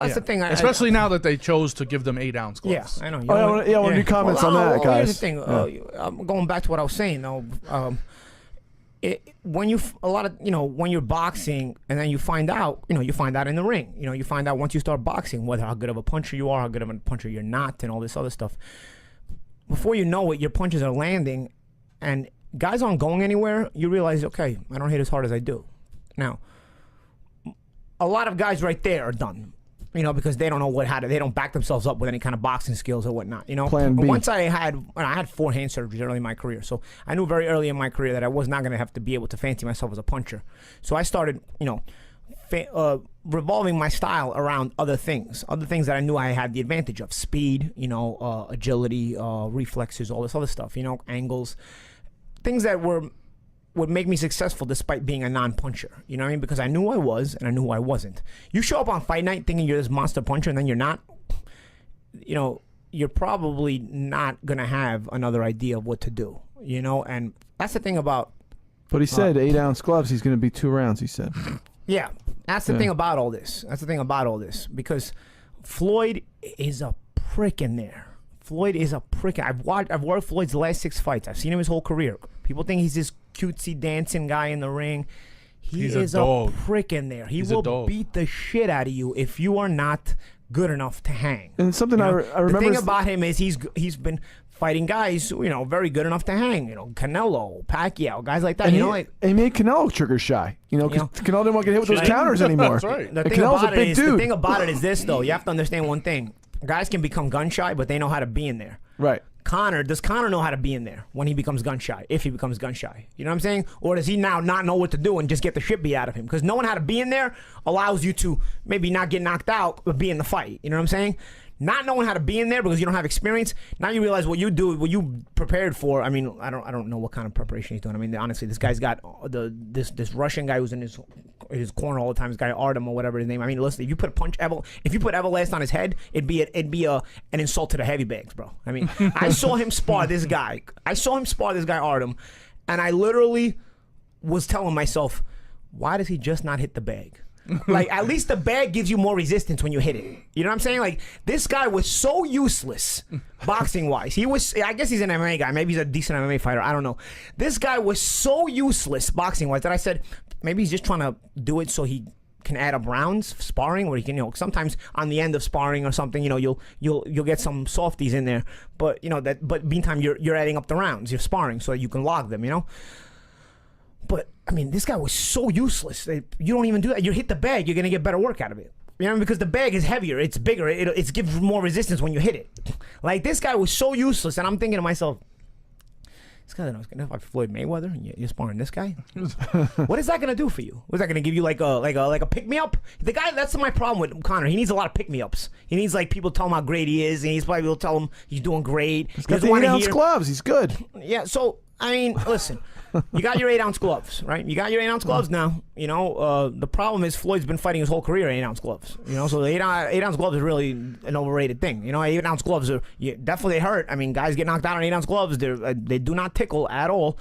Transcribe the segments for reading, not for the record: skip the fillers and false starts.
That's the thing. Especially now that they chose to give them 8-ounce gloves. Yeah, I know. I want your comments on that, guys. Here's the thing. I'm going back to what I was saying, though. When you're boxing and then you find out, you find out in the ring. You find out once you start boxing whether how good of a puncher you are, how good of a puncher you're not, and all this other stuff. Before you know it, your punches are landing, and guys aren't going anywhere. You realize, okay, I don't hit as hard as I do. Now, a lot of guys right there are done. Because they don't know they don't back themselves up with any kind of boxing skills or whatnot. Plan B. But once I had 4 hand surgeries early in my career, so I knew very early in my career that I was not going to have to be able to fancy myself as a puncher. So I started, revolving my style around other things that I knew I had the advantage of: speed, agility, reflexes, all this other stuff, angles, things that would make me successful despite being a non-puncher. You know what I mean? Because I knew who I was and I knew who I wasn't. You show up on fight night thinking you're this monster puncher and then you're not, you're probably not going to have another idea of what to do, And that's the thing about... But he said 8-ounce gloves, he's going to be 2 rounds, he said. Yeah. That's the thing about all this. Because Floyd is a prick in there. Floyd is a prick. I've worked Floyd's last 6 fights. I've seen him his whole career. People think he's this cutesy dancing guy in the ring. He's a prick in there. He will beat the shit out of you if you are not good enough to hang. And something I remember. The thing about him is he's been fighting guys, very good enough to hang. Canelo, Pacquiao, guys like that. And he made Canelo trigger shy. Because Canelo didn't want to get hit with those counters anymore. That's right. The thing about it is this, though. You have to understand one thing. Guys can become gun shy, but they know how to be in there. Right. Does Conor know how to be in there when he becomes gun shy, if he becomes gun shy? You know what I'm saying? Or does he now not know what to do and just get the shit beat out of him? Because knowing how to be in there allows you to maybe not get knocked out, but be in the fight. You know what I'm saying? Not knowing how to be in there because you don't have experience, now you realize what you prepared for. I mean, I don't know what kind of preparation he's doing. I mean, honestly, this guy's got this Russian guy who's in his corner all the time. This guy Artem or whatever his name. I mean, listen, if you put Everlast on his head, it'd be an insult to the heavy bags, bro. I mean, I saw him spar this guy. Artem, and I literally was telling myself, why does he just not hit the bag? Like, at least the bag gives you more resistance when you hit it. You know what I'm saying? Like, this guy was so useless boxing-wise. I guess he's an MMA guy. Maybe he's a decent MMA fighter. I don't know. This guy was so useless boxing-wise that I said, maybe he's just trying to do it so he can add up rounds, sparring, where he can, sometimes on the end of sparring or something, you'll get some softies in there. But, but meantime, you're adding up the rounds. You're sparring so that you can log them, But, I mean, this guy was so useless. You don't even do that. You hit the bag, you're going to get better work out of it. Because the bag is heavier. It's bigger. It gives more resistance when you hit it. Like, this guy was so useless, and I'm thinking to myself, this guy's going to fight Floyd Mayweather, and you're sparring this guy? What is that going to do for you? What is that going to give you, like a pick-me-up? The guy, that's my problem with Conor. He needs a lot of pick-me-ups. He needs, people tell him how great he is, and he's probably will tell him he's doing great. He's got the 8-ounce gloves. He's good. Yeah, so... I mean, listen, you got your 8-ounce gloves, right? You got your 8-ounce gloves now. The problem is Floyd's been fighting his whole career in 8-ounce gloves. So the 8-ounce gloves is really an overrated thing. 8-ounce gloves definitely hurt. I mean, guys get knocked out on 8-ounce gloves. They do not tickle at all.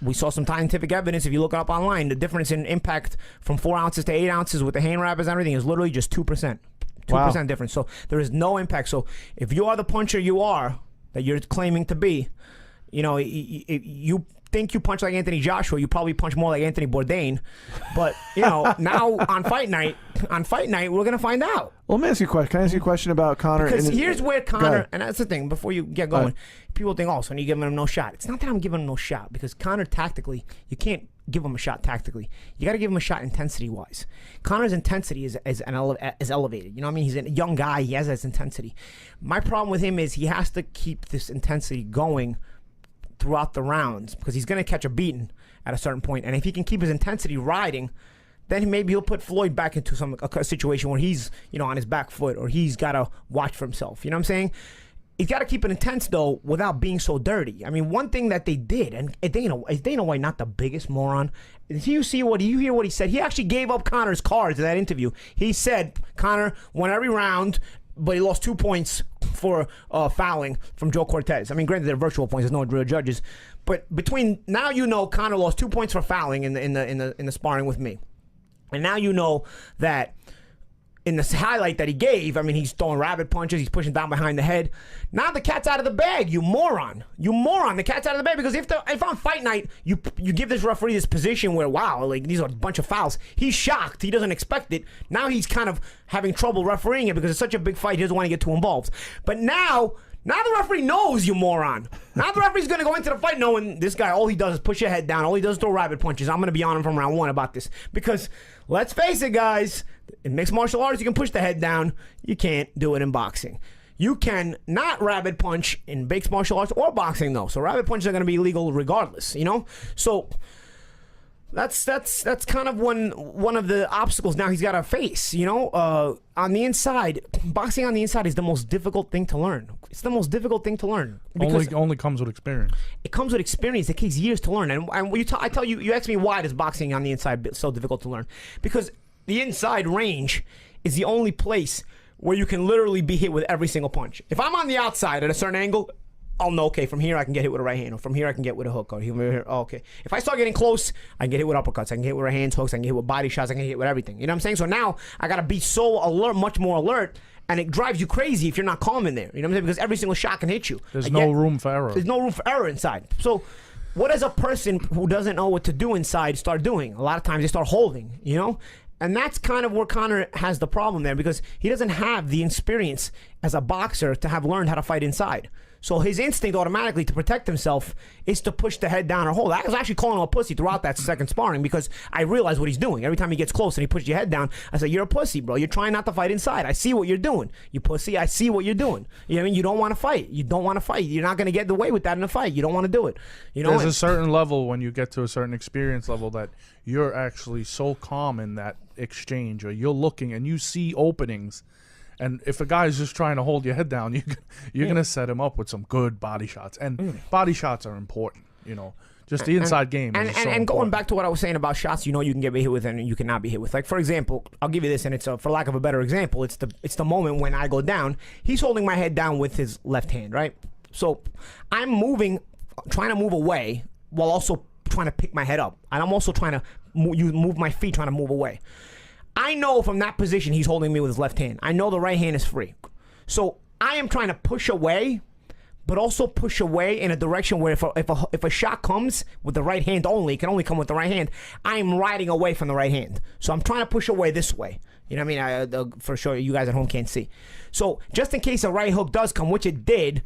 We saw some scientific evidence. If you look it up online, the difference in impact from 4 ounces to 8 ounces with the hand wrappers and everything is literally just 2%. 2% difference. So there is no impact. So if you are the puncher that you're claiming to be, you think you punch like Anthony Joshua, you probably punch more like Anthony Bourdain. But, now on fight night, we're going to find out. Well, let me ask you a question. Can I ask you a question about Conor? Because here's where Conor, and that's the thing, before you get going, people think, so you're giving him no shot. It's not that I'm giving him no shot, because Conor tactically, you can't give him a shot tactically. You got to give him a shot intensity-wise. Conor's intensity is elevated. You know what I mean? He's a young guy. He has this intensity. My problem with him is he has to keep this intensity going throughout the rounds, because he's going to catch a beating at a certain point. And if he can keep his intensity riding, then maybe he'll put Floyd back into a situation where he's, on his back foot, or he's got to watch for himself. You know what I'm saying? He's got to keep it intense, though, without being so dirty. I mean, one thing that they did, and is Dana White not the biggest moron? Did you hear what he said? He actually gave up Conor's cards in that interview. He said Conor won every round, but he lost 2 points for fouling from Joe Cortez. I mean, granted, they're virtual points. There's no real judges. But between now, Conor lost 2 points for fouling in the sparring with me, and now you know that in this highlight that he gave, I mean, he's throwing rabbit punches. He's pushing down behind the head. Now the cat's out of the bag, you moron. You moron. The cat's out of the bag because if on fight night, you give this referee this position where, wow, like these are a bunch of fouls. He's shocked. He doesn't expect it. Now he's kind of having trouble refereeing it because it's such a big fight. He doesn't want to get too involved. But now the referee knows, you moron. Now the referee's going to go into the fight knowing this guy, all he does is push your head down. All he does is throw rabbit punches. I'm going to be on him from round 1 about this. Because, let's face it, guys, in mixed martial arts, you can push the head down. You can't do it in boxing. You can not rabbit punch in mixed martial arts or boxing, though. So rabbit punches are going to be illegal regardless, you know? So that's kind of one of the obstacles now he's got to face, you know? On the inside, boxing on the inside is the most difficult thing to learn. It's the most difficult thing to learn. Only comes with experience. It comes with experience. It takes years to learn. And I tell you, you ask me why is boxing on the inside so difficult to learn? Because the inside range is the only place where you can literally be hit with every single punch. If I'm on the outside at a certain angle, I'll know, okay, from here I can get hit with a right hand, or from here I can get with a hook, or here, okay. If I start getting close, I can get hit with uppercuts, I can get hit with right hands, hooks, I can get hit with body shots, I can get hit with everything. You know what I'm saying? So now I gotta be so alert, much more alert, and it drives you crazy if you're not calm in there. You know what I'm saying? Because every single shot can hit you. There's no room for error. There's no room for error inside. So what does a person who doesn't know what to do inside start doing? A lot of times they start holding, you know? And that's kind of where Conor has the problem there, because he doesn't have the experience as a boxer to have learned how to fight inside. So his instinct automatically to protect himself is to push the head down or hold. I was actually calling him a pussy throughout that second sparring because I realized what he's doing. Every time he gets close and he pushes your head down, I say, you're a pussy, bro. You're trying not to fight inside. I see what you're doing. You pussy, I see what you're doing. You know what I mean? You don't want to fight. You don't want to fight. You're not going to get away with that in a fight. You don't want to do it. You know, there's a certain level when you get to a certain experience level that you're actually so calm in that exchange, or you're looking and you see openings. And if a guy's just trying to hold your head down, you're going to set him up with some good body shots. And body shots are important, you know. Just the inside game. And going back to what I was saying about shots, you know, you can get hit with and you cannot be hit with. Like, for example, I'll give you this, and it's for lack of a better example, it's the moment when I go down. He's holding my head down with his left hand, right? So I'm trying to move away while also trying to pick my head up. And I'm also trying to move my feet, trying to move away. I know from that position he's holding me with his left hand. I know the right hand is free. So I am trying to push away, but also push away in a direction where if a shot comes with the right hand only, it can only come with the right hand, I am riding away from the right hand. So I'm trying to push away this way. You know what I mean? For sure, you guys at home can't see. So just in case a right hook does come, which it did,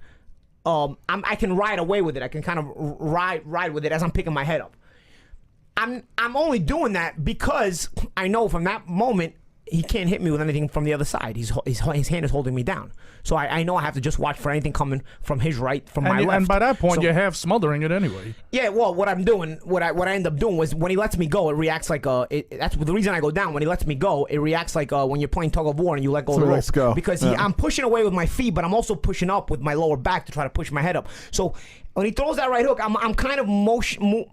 I can ride away with it. I can kind of ride with it as I'm picking my head up. I'm only doing that because I know from that moment he can't hit me with anything from the other side. His hand is holding me down. So I know I have to just watch for anything coming from his right, from my left. And by that point, you're half smothering it anyway. Yeah, well, what I end up doing was when he lets me go, it reacts like that's the reason I go down. When he lets me go, it reacts like when you're playing tug of war and you let go of the rope. Go. Because I'm pushing away with my feet, but I'm also pushing up with my lower back to try to push my head up. So when he throws that right hook, I'm kind of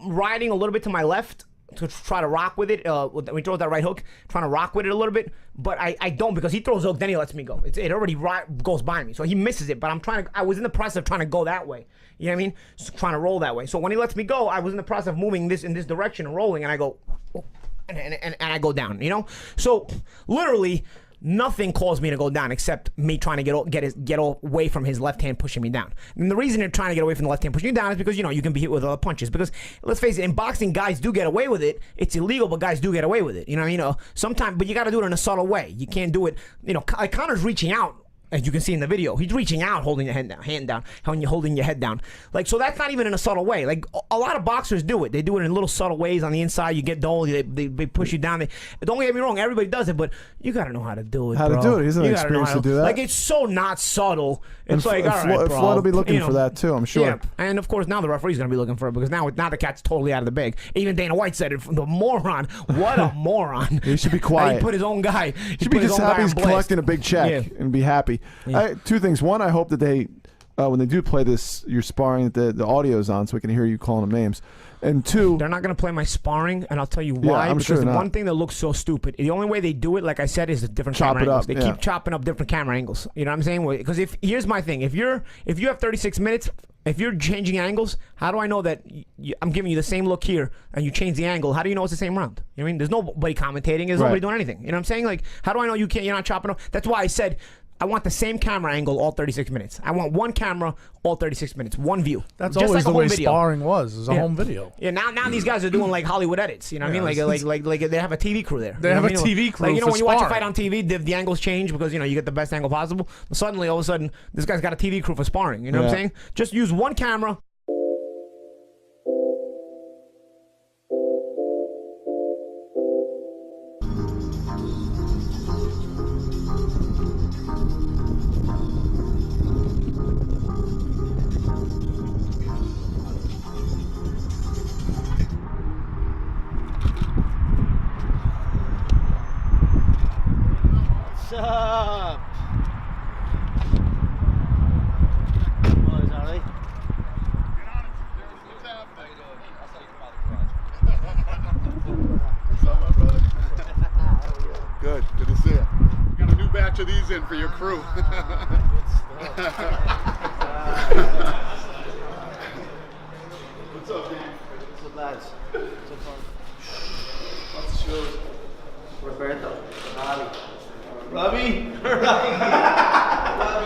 riding a little bit to my left to try to rock with it. When he throws that right hook, trying to rock with it a little bit, but I don't, because he throws hook, then he lets me go. It already goes by me, so he misses it. But I was in the process of trying to go that way. You know what I mean? So trying to roll that way. So when he lets me go, I was in the process of moving in this direction and rolling, and I go, and I go down. You know, so literally nothing caused me to go down except me trying to get away from his left hand pushing me down. And the reason they're trying to get away from the left hand pushing you down is because, you know, you can be hit with other punches. Because let's face it, in boxing, guys do get away with it. It's illegal, but guys do get away with it. You know, sometimes, but you got to do it in a subtle way. You can't do it. You know, like Conor's reaching out. As you can see in the video, he's reaching out, holding your hand down, when you're holding your head down. Like, so that's not even in a subtle way. Like, a lot of boxers do it. They do it in little subtle ways on the inside. You get dull, they push you down. Don't get me wrong, everybody does it, but you got to know how to do it, How to do it. He's an experience to do that. Like, it's so not subtle. It's like, all right, bro. FLOYD will be looking for that, too, I'm sure. Yeah, and of course, now the referee's going to be looking for it, because now the cat's totally out of the bag. Even Dana White said it. The moron. What a moron. He should be quiet. He put his own guy. He should be just happy he's collecting a big check and be happy. Yeah. Two things. One, I hope that they, when they do play this, you're sparring, the audio's on so we can hear you calling them names. And two, they're not going to play my sparring, and I'll tell you why. I'm because sure the not. one thing that looks so stupid, the only way they do it, like I said, is the different Chop camera it angles. up, They yeah. keep chopping up different camera angles. You know what I'm saying? Because here's my thing: if you have 36 minutes, if you're changing angles, how do I know that I'm giving you the same look here and you change the angle? How do you know it's the same round? You know what I mean? There's nobody commentating. There's nobody doing anything. You know what I'm saying? Like, how do I know you're not chopping up? That's why I said I want the same camera angle all 36 minutes. I want one camera all 36 minutes, one view. That's just always like a the way home video. sparring was. Is a home video. Yeah, now these guys are doing like Hollywood edits. You know what I mean? Like they have a TV crew there. They You know have what a I mean? TV crew Like, you know, for when you watch a sparring. fight on TV, the angles change because you get the best angle possible. Suddenly, all of a sudden, this guy's got a TV crew for sparring. You know what I'm saying? Just use one camera. What's up? Oh, is that right? Good to see you. Got a new batch of these in for your crew. What's up, man? What's up, lads? What's up, Conor? What's the show? Roberto. Robbie. Robbie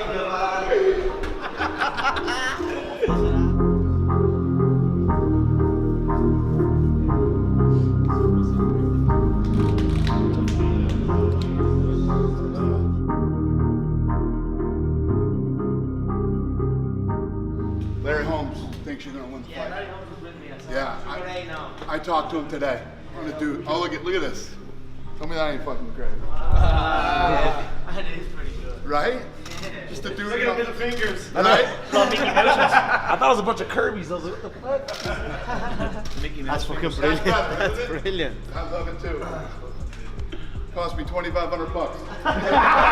Larry Holmes thinks you're gonna win the fight. Larry Holmes was with me. Yeah, I talked to him today. I'm gonna do. Oh, look at this. Tell me that ain't fucking great, That is pretty good. right? Just to do it. Look at the fingers. Right? I thought it was a bunch of Kirby's. I was like, what the fuck? That's fucking brilliant. That's brilliant. I love it too. Cost me $2,500.